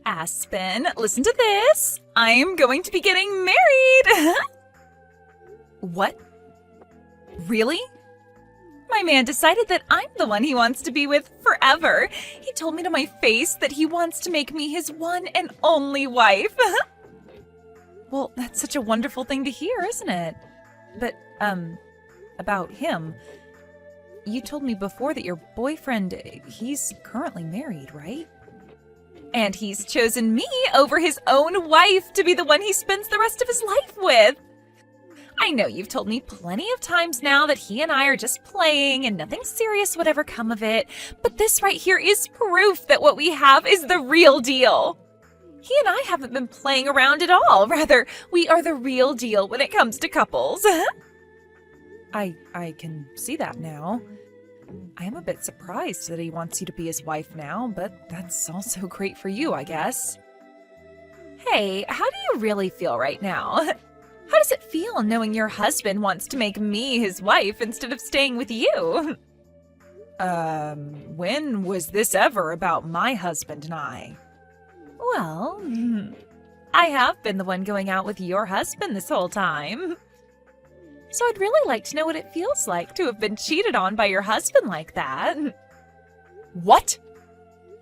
Aspen, listen to this. I'm going to be getting married. What? Really? My man decided that I'm the one he wants to be with forever. He told me to my face that he wants to make me his one and only wife. Well, that's such a wonderful thing to hear, isn't it? But, about him. You told me before that your boyfriend, he's currently married, right? And he's chosen me over his own wife to be the one he spends the rest of his life with. I know you've told me plenty of times now that he and I are just playing and nothing serious would ever come of it, but this right here is proof that what we have is the real deal. He and I haven't been playing around at all. Rather, we are the real deal when it comes to couples. I can see that now. I am a bit surprised that he wants you to be his wife now, but that's also great for you, I guess. Hey, how do you really feel right now? How does it feel knowing your husband wants to make me his wife instead of staying with you? When was this ever about my husband and I? Well, I have been the one going out with your husband this whole time. So I'd really like to know what it feels like to have been cheated on by your husband like that. What?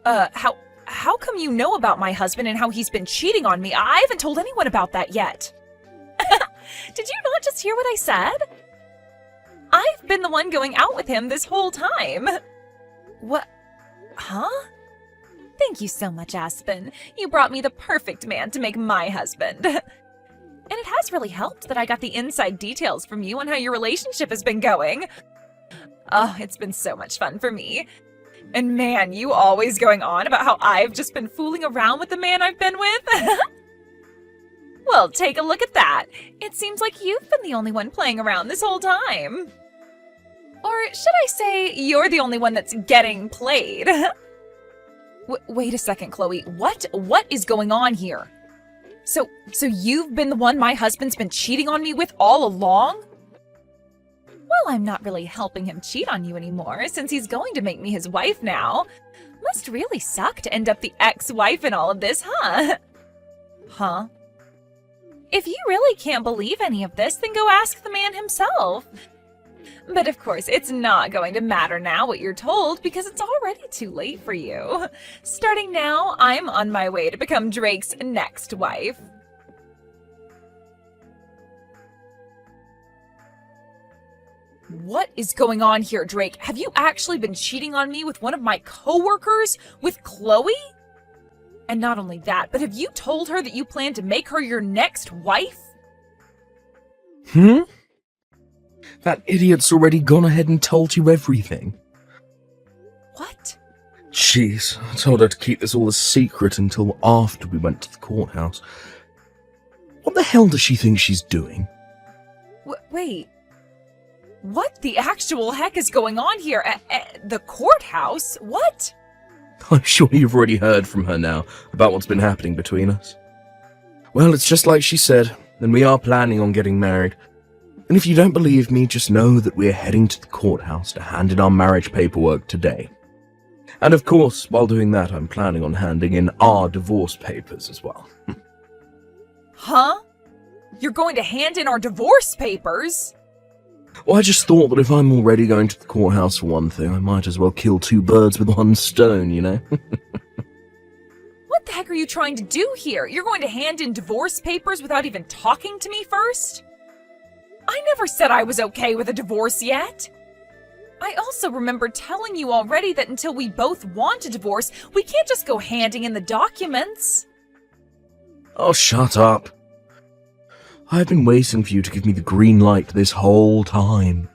How come you know about my husband and how he's been cheating on me? I haven't told anyone about that yet. Did you not just hear what I said? I've been the one going out with him this whole time. What? Huh? Thank you so much, Aspen. You brought me the perfect man to make my husband. And it has really helped that I got the inside details from you on how your relationship has been going. Oh, it's been so much fun for me. And man, you always going on about how I've just been fooling around with the man I've been with. Well, take a look at that. It seems like you've been the only one playing around this whole time. Or should I say, you're the only one that's getting played. Wait a second, Chloe. What is going on here? So you've been the one my husband's been cheating on me with all along? Well, I'm not really helping him cheat on you anymore, since he's going to make me his wife now. Must really suck to end up the ex-wife in all of this, huh? Huh? If you really can't believe any of this, then go ask the man himself. But of course, it's not going to matter now what you're told because it's already too late for you. Starting now, I'm on my way to become Drake's next wife. What is going on here, Drake? Have you actually been cheating on me with one of my coworkers? With Chloe? And not only that, but have you told her that you plan to make her your next wife? That idiot's already gone ahead and told you everything. What? Jeez, I told her to keep this all a secret until after we went to the courthouse. What the hell does she think she's doing? Wait. What the actual heck is going on here? At the courthouse? What? I'm sure you've already heard from her now about what's been happening between us. Well, it's just like she said, and we are planning on getting married. And if you don't believe me, just know that we're heading to the courthouse to hand in our marriage paperwork today. And of course, while doing that, I'm planning on handing in our divorce papers as well. Huh? You're going to hand in our divorce papers? Well, I just thought that if I'm already going to the courthouse for one thing, I might as well kill two birds with one stone, you know? What the heck are you trying to do here? You're going to hand in divorce papers without even talking to me first? I never said I was okay with a divorce yet. I also remember telling you already that until we both want a divorce, we can't just go handing in the documents. Oh, shut up. I've been waiting for you to give me the green light this whole time.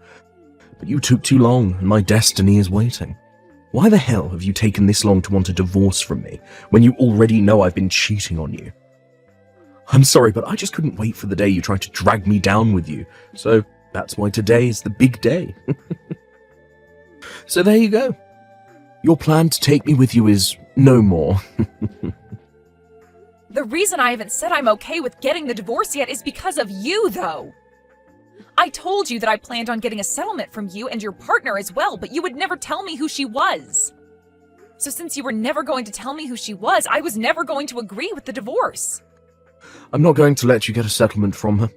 But you took too long, and my destiny is waiting. Why the hell have you taken this long to want a divorce from me, when you already know I've been cheating on you? I'm sorry, but I just couldn't wait for the day you tried to drag me down with you, so that's why today is the big day. So there you go. Your plan to take me with you is no more. The reason I haven't said I'm okay with getting the divorce yet is because of you, though. I told you that I planned on getting a settlement from you and your partner as well, but you would never tell me who she was. So since you were never going to tell me who she was, I was never going to agree with the divorce. I'm not going to let you get a settlement from her.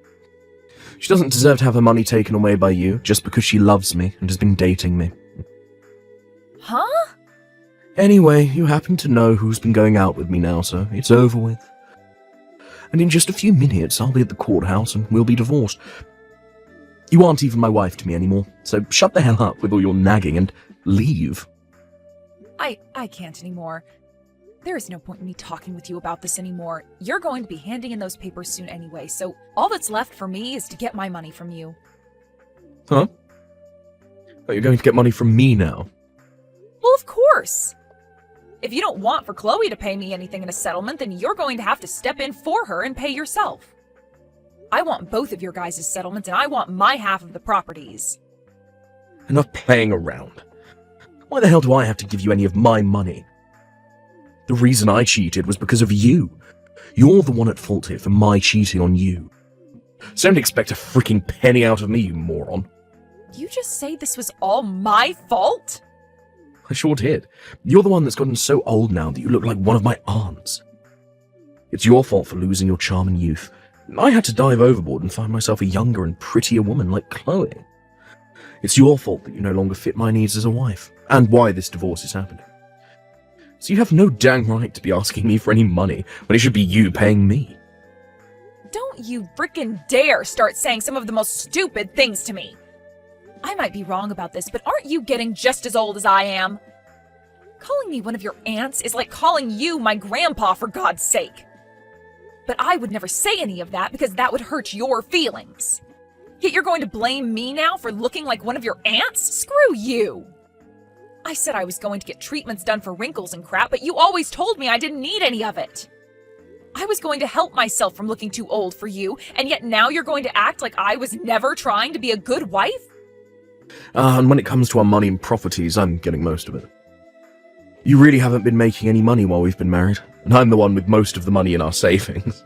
She doesn't deserve to have her money taken away by you just because she loves me and has been dating me. Huh? Anyway, you happen to know who's been going out with me now, so it's over with. And in just a few minutes, I'll be at the courthouse and we'll be divorced. You aren't even my wife to me anymore, so shut the hell up with all your nagging and leave. I can't anymore. There is no point in me talking with you about this anymore. You're going to be handing in those papers soon anyway, so all that's left for me is to get my money from you. Huh? Oh, you're going to get money from me now? Well, of course. If you don't want for Chloe to pay me anything in a settlement, then you're going to have to step in for her and pay yourself. I want both of your guys' settlements, and I want my half of the properties. Enough playing around. Why the hell do I have to give you any of my money? The reason I cheated was because of you. You're the one at fault here for my cheating on you. So don't expect a freaking penny out of me, you moron. You just say this was all my fault? I sure did. You're the one that's gotten so old now that you look like one of my aunts. It's your fault for losing your charm and youth. I had to dive overboard and find myself a younger and prettier woman like Chloe. It's your fault that you no longer fit my needs as a wife, and why this divorce is happening. So you have no dang right to be asking me for any money when it should be you paying me. Don't you frickin' dare start saying some of the most stupid things to me. I might be wrong about this, but aren't you getting just as old as I am? Calling me one of your aunts is like calling you my grandpa, for God's sake. But I would never say any of that because that would hurt your feelings. Yet you're going to blame me now for looking like one of your aunts? Screw you! I said I was going to get treatments done for wrinkles and crap, but you always told me I didn't need any of it. I was going to help myself from looking too old for you, and yet now you're going to act like I was never trying to be a good wife? And when it comes to our money and properties, I'm getting most of it. You really haven't been making any money while we've been married, and I'm the one with most of the money in our savings.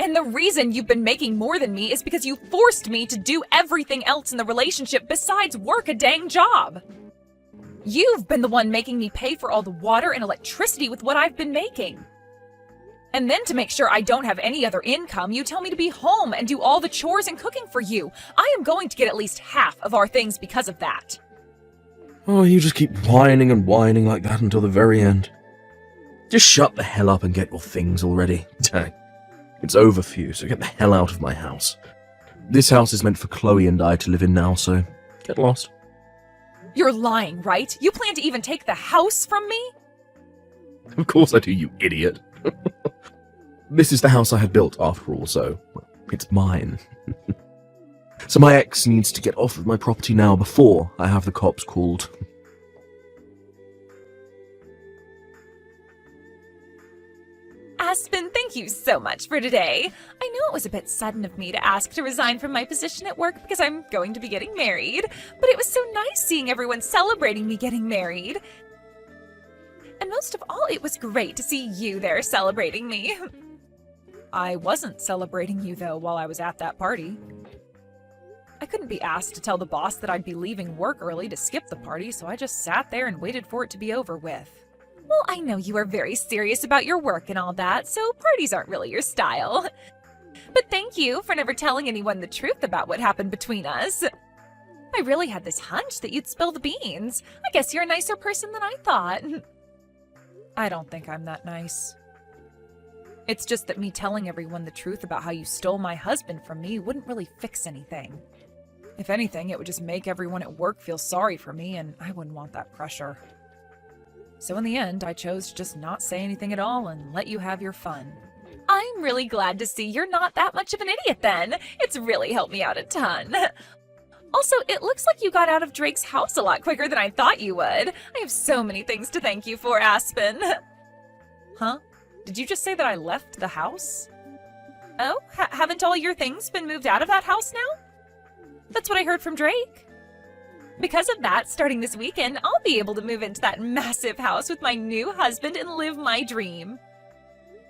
And the reason you've been making more than me is because you forced me to do everything else in the relationship besides work a dang job. You've been the one making me pay for all the water and electricity with what I've been making. And then to make sure I don't have any other income, you tell me to be home and do all the chores and cooking for you. I am going to get at least half of our things because of that. Oh, you just keep whining and whining like that until the very end. Just shut the hell up and get your things already. Dang. It's over for you, so get the hell out of my house. This house is meant for Chloe and I to live in now, so get lost. You're lying, right? You plan to even take the house from me? Of course I do, you idiot. This is the house I had built, after all, so it's mine. So my ex needs to get off of my property now before I have the cops called. Aspen, thank you so much for today. I know it was a bit sudden of me to ask to resign from my position at work because I'm going to be getting married, but it was so nice seeing everyone celebrating me getting married. And most of all, it was great to see you there celebrating me. I wasn't celebrating you, though, while I was at that party. I couldn't be asked to tell the boss that I'd be leaving work early to skip the party, so I just sat there and waited for it to be over with. Well, I know you are very serious about your work and all that, so parties aren't really your style. But thank you for never telling anyone the truth about what happened between us. I really had this hunch that you'd spill the beans. I guess you're a nicer person than I thought. I don't think I'm that nice. It's just that me telling everyone the truth about how you stole my husband from me wouldn't really fix anything. If anything, it would just make everyone at work feel sorry for me, and I wouldn't want that pressure. So in the end, I chose to just not say anything at all and let you have your fun. I'm really glad to see you're not that much of an idiot then. It's really helped me out a ton. Also, it looks like you got out of Drake's house a lot quicker than I thought you would. I have so many things to thank you for, Aspen. Huh? Did you just say that I left the house? Oh, haven't all your things been moved out of that house now? That's what I heard from Drake. Because of that, starting this weekend, I'll be able to move into that massive house with my new husband and live my dream.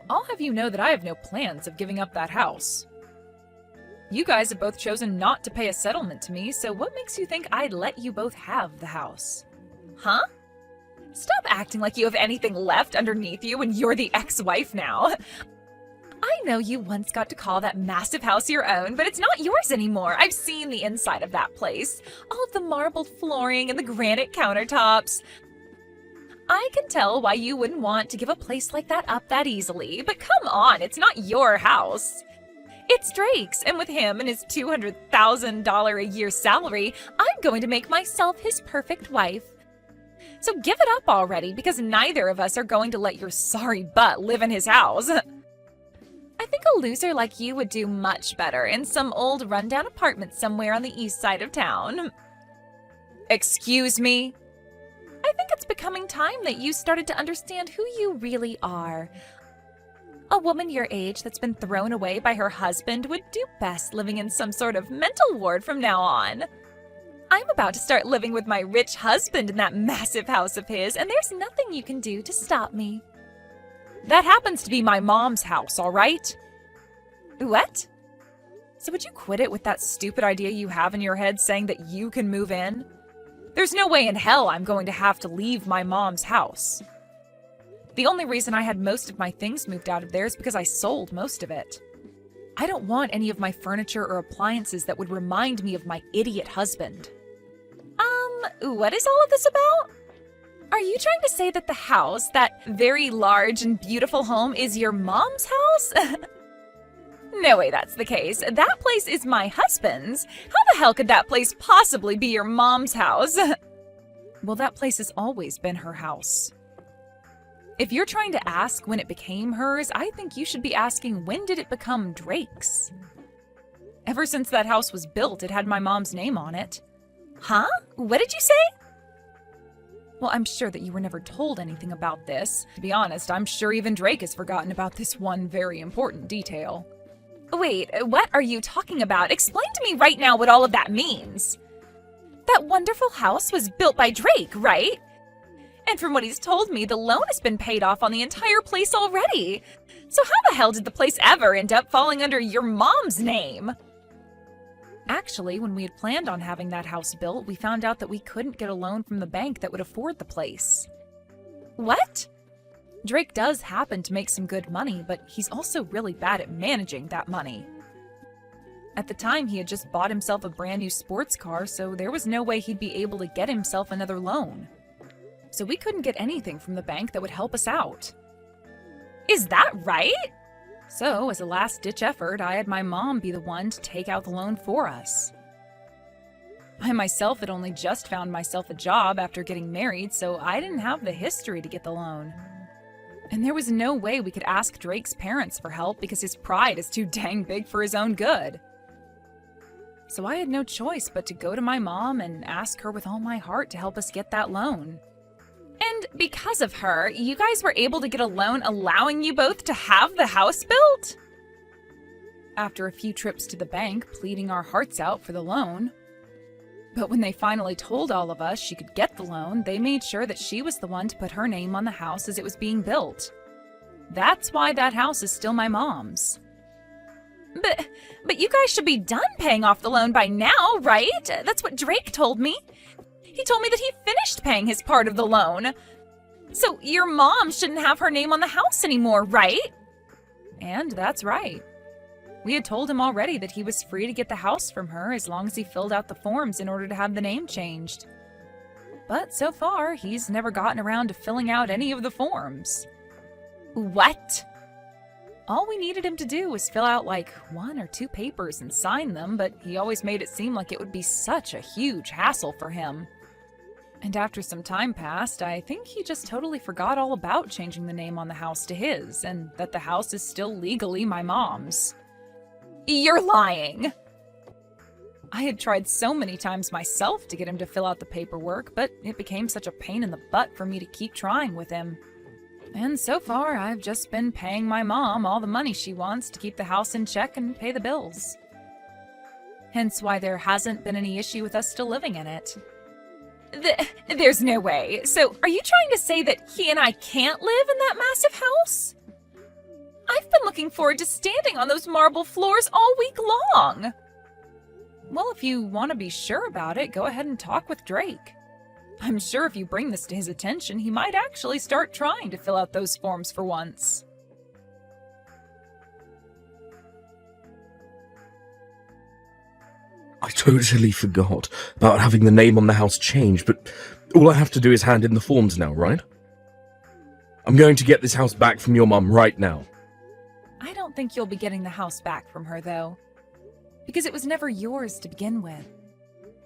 I'll have you know that I have no plans of giving up that house. You guys have both chosen not to pay a settlement to me, so what makes you think I'd let you both have the house? Huh? Stop acting like you have anything left underneath you when you're the ex-wife now. I know you once got to call that massive house your own, but it's not yours anymore. I've seen the inside of that place. All of the marbled flooring and the granite countertops. I can tell why you wouldn't want to give a place like that up that easily, but come on, it's not your house. It's Drake's, and with him and his $200,000 a year salary, I'm going to make myself his perfect wife. So give it up already, because neither of us are going to let your sorry butt live in his house. I think a loser like you would do much better in some old rundown apartment somewhere on the east side of town. Excuse me? I think it's becoming time that you started to understand who you really are. A woman your age that's been thrown away by her husband would do best living in some sort of mental ward from now on. I'm about to start living with my rich husband in that massive house of his, and there's nothing you can do to stop me. That happens to be my mom's house, all right? What? So would you quit it with that stupid idea you have in your head saying that you can move in? There's no way in hell I'm going to have to leave my mom's house. The only reason I had most of my things moved out of there is because I sold most of it. I don't want any of my furniture or appliances that would remind me of my idiot husband. What is all of this about? Are you trying to say that the house, that very large and beautiful home, is your mom's house? No way that's the case. That place is my husband's. How the hell could that place possibly be your mom's house? Well, that place has always been her house. If you're trying to ask when it became hers, I think you should be asking when did it become Drake's? Ever since that house was built, it had my mom's name on it. Huh? What did you say? Well, I'm sure that you were never told anything about this. To be honest, I'm sure even Drake has forgotten about this one very important detail. Wait, what are you talking about? Explain to me right now what all of that means. That wonderful house was built by Drake, right? And from what he's told me, the loan has been paid off on the entire place already. So how the hell did the place ever end up falling under your mom's name? Actually, when we had planned on having that house built, we found out that we couldn't get a loan from the bank that would afford the place. What? Drake does happen to make some good money, but he's also really bad at managing that money. At the time, he had just bought himself a brand new sports car, so there was no way he'd be able to get himself another loan. So we couldn't get anything from the bank that would help us out. Is that right? So, as a last-ditch effort, I had my mom be the one to take out the loan for us. I myself had only just found myself a job after getting married, so I didn't have the history to get the loan. And there was no way we could ask Drake's parents for help because his pride is too dang big for his own good. So I had no choice but to go to my mom and ask her with all my heart to help us get that loan. And because of her, you guys were able to get a loan allowing you both to have the house built? After a few trips to the bank, pleading our hearts out for the loan. But when they finally told all of us she could get the loan, they made sure that she was the one to put her name on the house as it was being built. That's why that house is still my mom's. But you guys should be done paying off the loan by now, right? That's what Drake told me. He told me that he finished paying his part of the loan. So your mom shouldn't have her name on the house anymore, right? And that's right. We had told him already that he was free to get the house from her as long as he filled out the forms in order to have the name changed. But so far, he's never gotten around to filling out any of the forms. What? All we needed him to do was fill out like 1 or 2 papers and sign them, but he always made it seem like it would be such a huge hassle for him. And after some time passed, I think he just totally forgot all about changing the name on the house to his, and that the house is still legally my mom's. You're lying! I had tried so many times myself to get him to fill out the paperwork, but it became such a pain in the butt for me to keep trying with him. And so far, I've just been paying my mom all the money she wants to keep the house in check and pay the bills. Hence why there hasn't been any issue with us still living in it. There's no way. So, are you trying to say that he and I can't live in that massive house? I've been looking forward to standing on those marble floors all week long. Well, if you want to be sure about it, go ahead and talk with Drake. I'm sure if you bring this to his attention, he might actually start trying to fill out those forms for once. I totally forgot about having the name on the house changed, but all I have to do is hand in the forms now, right? I'm going to get this house back from your mum right now. I don't think you'll be getting the house back from her, though, because it was never yours to begin with.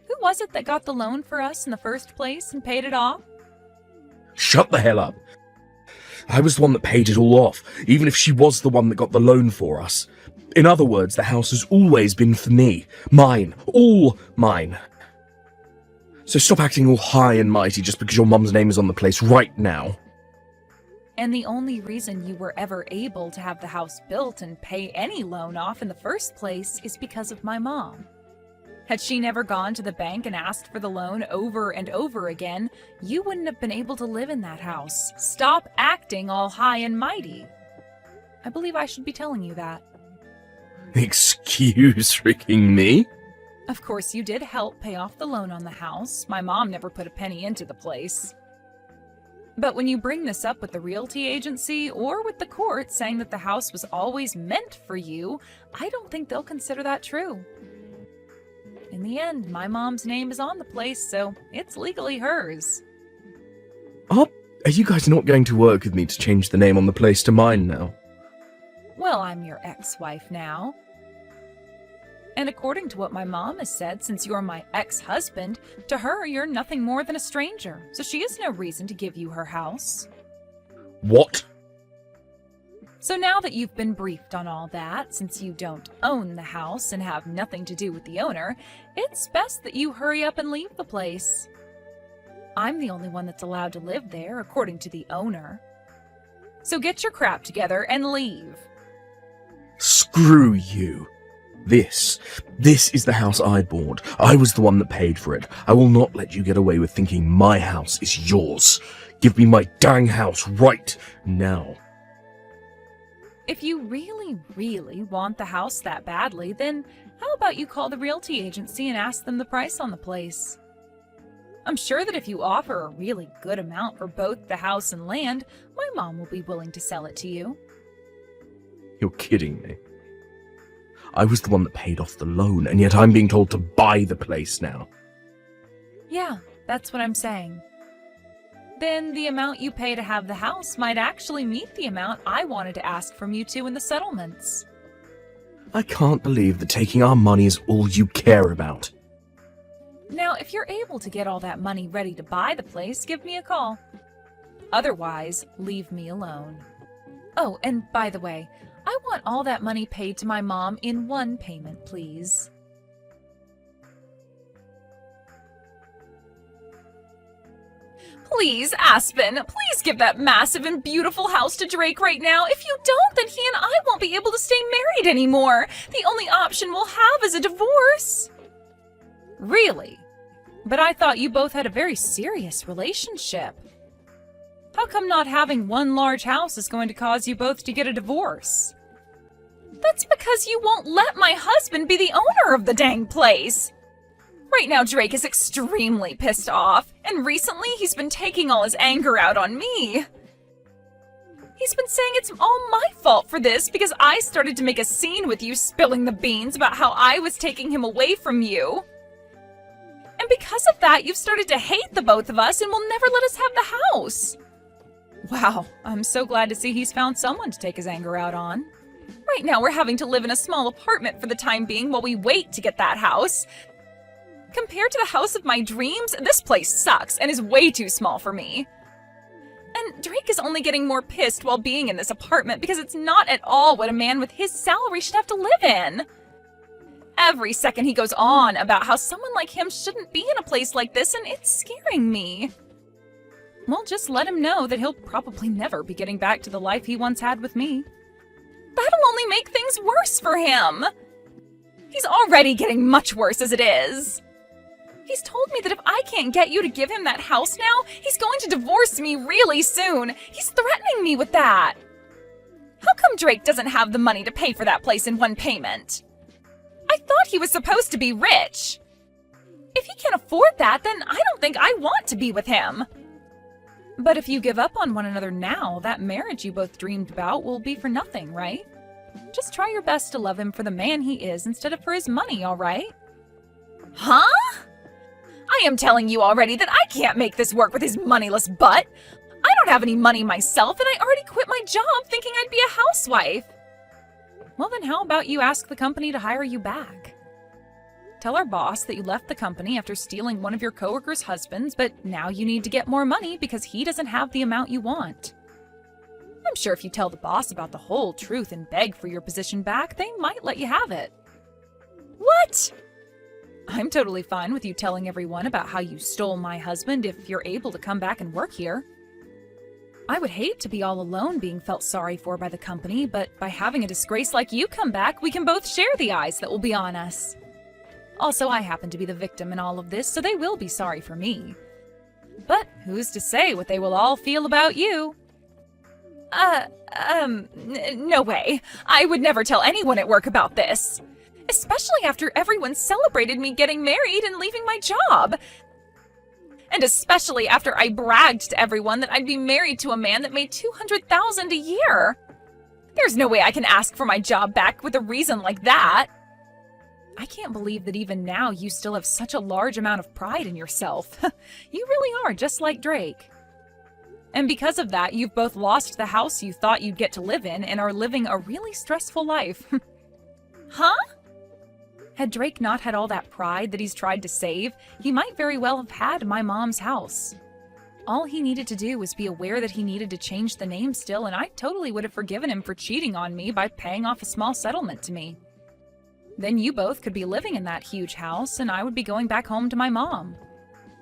Who was it that got the loan for us in the first place and paid it off? Shut the hell up. I was the one that paid it all off, even if she was the one that got the loan for us. In other words, the house has always been for me. Mine. All mine. So stop acting all high and mighty just because your mum's name is on the place right now. And the only reason you were ever able to have the house built and pay any loan off in the first place is because of my mom. Had she never gone to the bank and asked for the loan over and over again, you wouldn't have been able to live in that house. Stop acting all high and mighty. I believe I should be telling you that. Excuse freaking me? Of course, you did help pay off the loan on the house. My mom never put a penny into the place. But when you bring this up with the realty agency or with the court saying that the house was always meant for you, I don't think they'll consider that true. In the end, my mom's name is on the place, so it's legally hers. Are you guys not going to work with me to change the name on the place to mine now? Well, I'm your ex-wife now. And according to what my mom has said, since you're my ex-husband, to her you're nothing more than a stranger, so she has no reason to give you her house. What? So now that you've been briefed on all that, since you don't own the house and have nothing to do with the owner, it's best that you hurry up and leave the place. I'm the only one that's allowed to live there, according to the owner. So get your crap together and leave. Screw you. This is the house I bought. I was the one that paid for it. I will not let you get away with thinking my house is yours. Give me my dang house right now. If you really, really want the house that badly, then how about you call the realty agency and ask them the price on the place? I'm sure that if you offer a really good amount for both the house and land, my mom will be willing to sell it to you. You're kidding me. I was the one that paid off the loan, and yet I'm being told to buy the place now. Yeah, that's what I'm saying. Then the amount you pay to have the house might actually meet the amount I wanted to ask from you two in the settlements. I can't believe that taking our money is all you care about. Now, if you're able to get all that money ready to buy the place, give me a call. Otherwise, leave me alone. Oh, and by the way, I want all that money paid to my mom in one payment, please. Please, Aspen, please give that massive and beautiful house to Drake right now. If you don't, then he and I won't be able to stay married anymore. The only option we'll have is a divorce. Really? But I thought you both had a very serious relationship. How come not having one large house is going to cause you both to get a divorce? That's because you won't let my husband be the owner of the dang place. Right now, Drake is extremely pissed off, and recently he's been taking all his anger out on me. He's been saying it's all my fault for this because I started to make a scene with you spilling the beans about how I was taking him away from you. And because of that, you've started to hate the both of us and will never let us have the house. Wow, I'm so glad to see he's found someone to take his anger out on. Right now, we're having to live in a small apartment for the time being while we wait to get that house. Compared to the house of my dreams, this place sucks and is way too small for me. And Drake is only getting more pissed while being in this apartment because it's not at all what a man with his salary should have to live in. Every second he goes on about how someone like him shouldn't be in a place like this, and it's scaring me. Well, just let him know that he'll probably never be getting back to the life he once had with me. That'll only make things worse for him. He's already getting much worse as it is. He's told me that if I can't get you to give him that house now, he's going to divorce me really soon. He's threatening me with that. How come Drake doesn't have the money to pay for that place in one payment? I thought he was supposed to be rich. If he can't afford that, then I don't think I want to be with him. But if you give up on one another now, that marriage you both dreamed about will be for nothing, right? Just try your best to love him for the man he is instead of for his money, all right? Huh? I am telling you already that I can't make this work with his moneyless butt. I don't have any money myself, and I already quit my job thinking I'd be a housewife. Well, then how about you ask the company to hire you back? Tell our boss that you left the company after stealing one of your coworkers' husbands, but now you need to get more money because he doesn't have the amount you want. I'm sure if you tell the boss about the whole truth and beg for your position back, they might let you have it. What? I'm totally fine with you telling everyone about how you stole my husband if you're able to come back and work here. I would hate to be all alone being felt sorry for by the company, but by having a disgrace like you come back, we can both share the eyes that will be on us. Also, I happen to be the victim in all of this, so they will be sorry for me. But who's to say what they will all feel about you? No way. I would never tell anyone at work about this. Especially after everyone celebrated me getting married and leaving my job. And especially after I bragged to everyone that I'd be married to a man that made $200,000 a year. There's no way I can ask for my job back with a reason like that. I can't believe that even now you still have such a large amount of pride in yourself. You really are just like Drake. And because of that, you've both lost the house you thought you'd get to live in and are living a really stressful life. Huh? Had Drake not had all that pride that he's tried to save, he might very well have had my mom's house. All he needed to do was be aware that he needed to change the name still, and I totally would have forgiven him for cheating on me by paying off a small settlement to me. Then you both could be living in that huge house, and I would be going back home to my mom.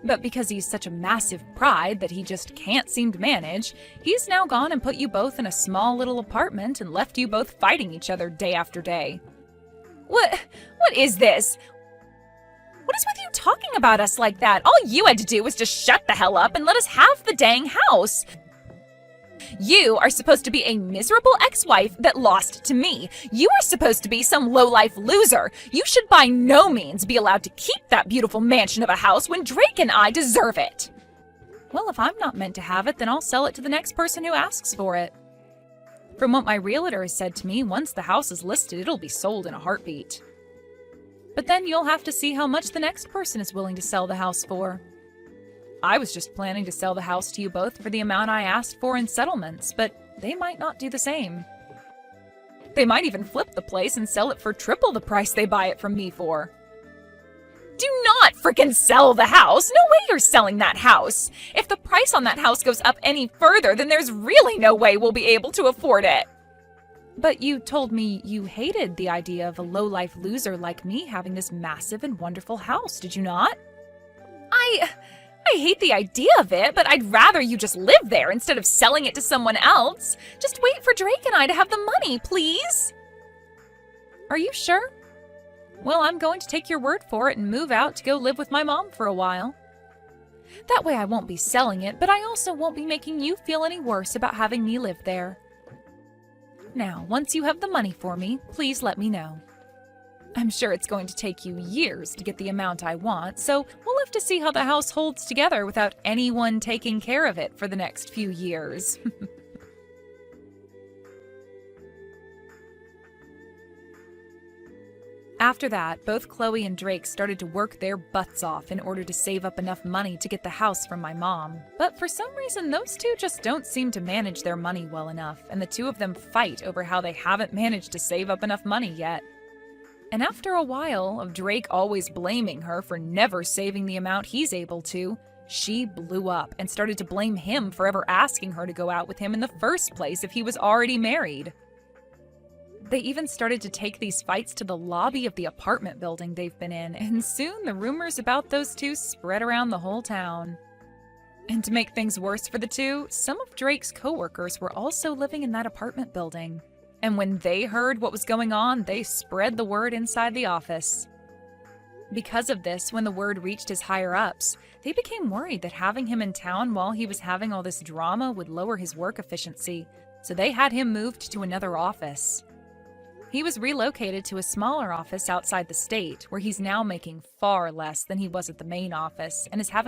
But because he's such a massive pride that he just can't seem to manage, he's now gone and put you both in a small little apartment and left you both fighting each other day after day. What is this? What is with you talking about us like that? All you had to do was just shut the hell up and let us have the dang house. You are supposed to be a miserable ex-wife that lost to me. You are supposed to be some low-life loser. You should by no means be allowed to keep that beautiful mansion of a house when Drake and I deserve it. Well, if I'm not meant to have it, then I'll sell it to the next person who asks for it. From what my realtor has said to me, once the house is listed, it'll be sold in a heartbeat. But then you'll have to see how much the next person is willing to sell the house for. I was just planning to sell the house to you both for the amount I asked for in settlements, but they might not do the same. They might even flip the place and sell it for triple the price they buy it from me for. Do not frickin' sell the house! No way you're selling that house! If the price on that house goes up any further, then there's really no way we'll be able to afford it. But you told me you hated the idea of a low-life loser like me having this massive and wonderful house, did you not? I hate the idea of it, but I'd rather you just live there instead of selling it to someone else. Just wait for Drake and I to have the money, please. Are you sure? Well, I'm going to take your word for it and move out to go live with my mom for a while. That way I won't be selling it, but I also won't be making you feel any worse about having me live there. Now, once you have the money for me, please let me know. I'm sure it's going to take you years to get the amount I want, so we'll have to see how the house holds together without anyone taking care of it for the next few years. After that, both Chloe and Drake started to work their butts off in order to save up enough money to get the house from my mom. But for some reason, those two just don't seem to manage their money well enough, and the two of them fight over how they haven't managed to save up enough money yet. And after a while of Drake always blaming her for never saving the amount he's able to, she blew up and started to blame him for ever asking her to go out with him in the first place if he was already married. They even started to take these fights to the lobby of the apartment building they've been in, and soon the rumors about those two spread around the whole town. And to make things worse for the two, some of Drake's coworkers were also living in that apartment building. And when they heard what was going on, they spread the word inside the office. Because of this, when the word reached his higher-ups, they became worried that having him in town while he was having all this drama would lower his work efficiency, so they had him moved to another office. He was relocated to a smaller office outside the state, where he's now making far less than he was at the main office and is having